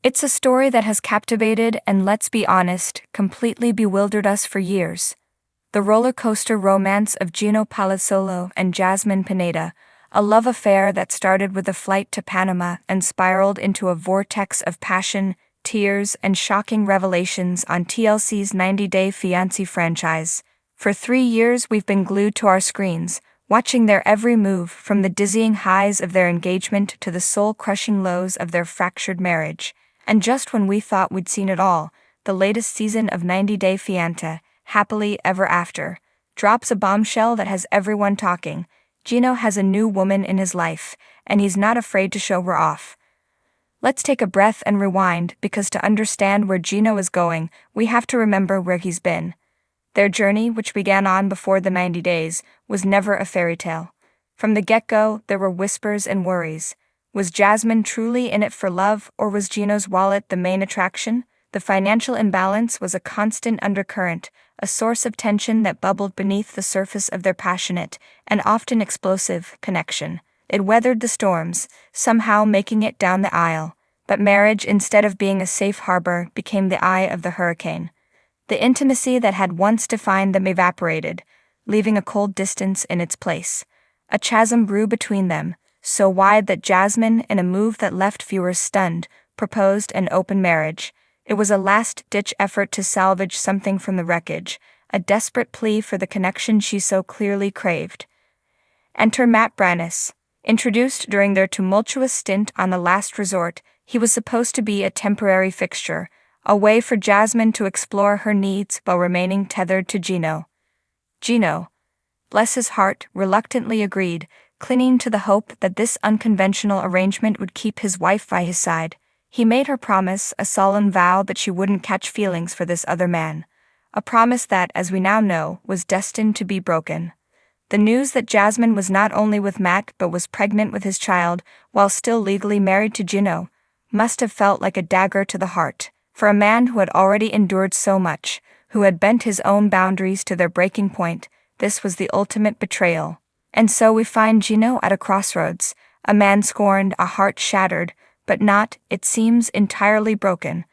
It's a story that has captivated and, let's be honest, completely bewildered us for years. The roller coaster romance of Gino Palazzolo and Jasmine Pineda, a love affair that started with a flight to Panama and spiraled into a vortex of passion, tears, and shocking revelations on TLC's 90-Day Fiancé franchise. For 3 years we've been glued to our screens, watching their every move, from the dizzying highs of their engagement to the soul-crushing lows of their fractured marriage. And just when we thought we'd seen it all, the latest season of 90-Day Fiancé, Happily Ever After, drops a bombshell that has everyone talking. Gino has a new woman in his life, and he's not afraid to show her off. Let's take a breath and rewind, because to understand where Gino is going, we have to remember where he's been. Their journey, which began on before the 90 days, was never a fairy tale. From the get-go, there were whispers and worries. Was Jasmine truly in it for love, or was Gino's wallet the main attraction? The financial imbalance was a constant undercurrent, a source of tension that bubbled beneath the surface of their passionate and often explosive connection. It weathered the storms, somehow making it down the aisle, but marriage, instead of being a safe harbor, became the eye of the hurricane. The intimacy that had once defined them evaporated, leaving a cold distance in its place. A chasm grew between them, so wide that Jasmine, in a move that left viewers stunned, proposed an open marriage. It was a last-ditch effort to salvage something from the wreckage, a desperate plea for the connection she so clearly craved. Enter Matt Brannis. Introduced during their tumultuous stint on The Last Resort, he was supposed to be a temporary fixture, a way for Jasmine to explore her needs while remaining tethered to Gino. Gino, bless his heart, reluctantly agreed, clinging to the hope that this unconventional arrangement would keep his wife by his side. He made her promise, a solemn vow that she wouldn't catch feelings for this other man. A promise that, as we now know, was destined to be broken. The news that Jasmine was not only with Matt but was pregnant with his child, while still legally married to Gino, must have felt like a dagger to the heart. For a man who had already endured so much, who had bent his own boundaries to their breaking point, this was the ultimate betrayal. And so we find Gino at a crossroads, a man scorned, a heart shattered, but not, it seems, entirely broken.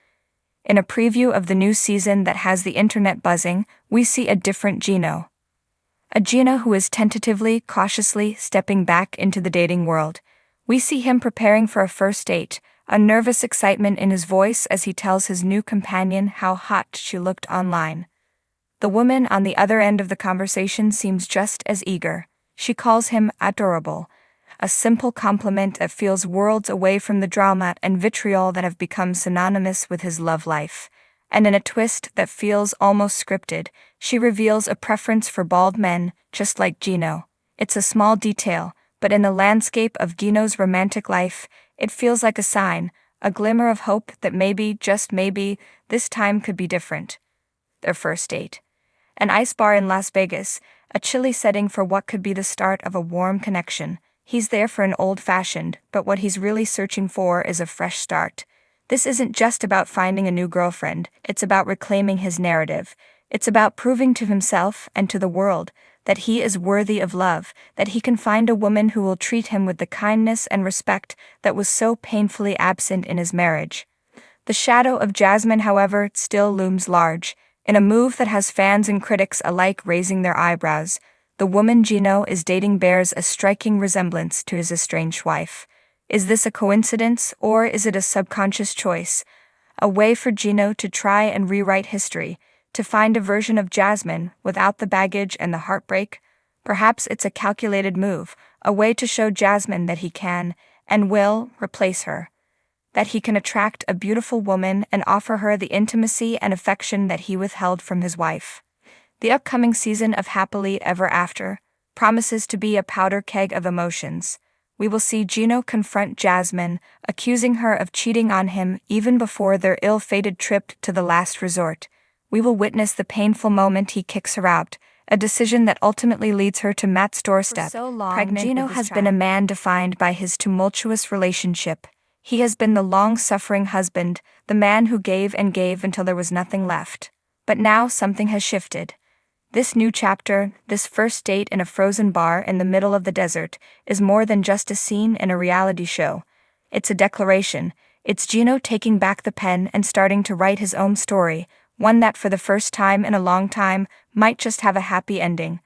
In a preview of the new season that has the internet buzzing, we see a different Gino. A Gino who is tentatively, cautiously stepping back into the dating world. We see him preparing for a first date, a nervous excitement in his voice as he tells his new companion how hot she looked online. The woman on the other end of the conversation seems just as eager. She calls him adorable, a simple compliment that feels worlds away from the drama and vitriol that have become synonymous with his love life. And in a twist that feels almost scripted, she reveals a preference for bald men, just like Gino. It's a small detail, but in the landscape of Gino's romantic life, it feels like a sign, a glimmer of hope that maybe, just maybe, this time could be different. Their first date. An ice bar in Las Vegas, a chilly setting for what could be the start of a warm connection. He's there for an old-fashioned, but what he's really searching for is a fresh start. This isn't just about finding a new girlfriend, it's about reclaiming his narrative. It's about proving to himself and to the world that he is worthy of love, that he can find a woman who will treat him with the kindness and respect that was so painfully absent in his marriage. The shadow of Jasmine, however, still looms large. In a move that has fans and critics alike raising their eyebrows, the woman Gino is dating bears a striking resemblance to his estranged wife. Is this a coincidence, or is it a subconscious choice? A way for Gino to try and rewrite history, to find a version of Jasmine without the baggage and the heartbreak? Perhaps it's a calculated move, a way to show Jasmine that he can, and will, replace her. That he can attract a beautiful woman and offer her the intimacy and affection that he withheld from his wife. The upcoming season of Happily Ever After promises to be a powder keg of emotions. We will see Gino confront Jasmine, accusing her of cheating on him even before their ill-fated trip to The Last Resort. We will witness the painful moment he kicks her out, a decision that ultimately leads her to Matt's doorstep. For so long, Pregnant, Gino has been a man defined by his tumultuous relationship. He has been the long-suffering husband, the man who gave and gave until there was nothing left. But now something has shifted. This new chapter, this first date in a frozen bar in the middle of the desert, is more than just a scene in a reality show. It's a declaration. It's Gino taking back the pen and starting to write his own story, one that for the first time in a long time might just have a happy ending.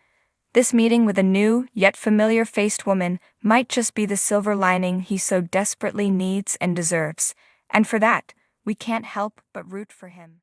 This meeting with a new, yet familiar-faced woman might just be the silver lining he so desperately needs and deserves, and for that, we can't help but root for him.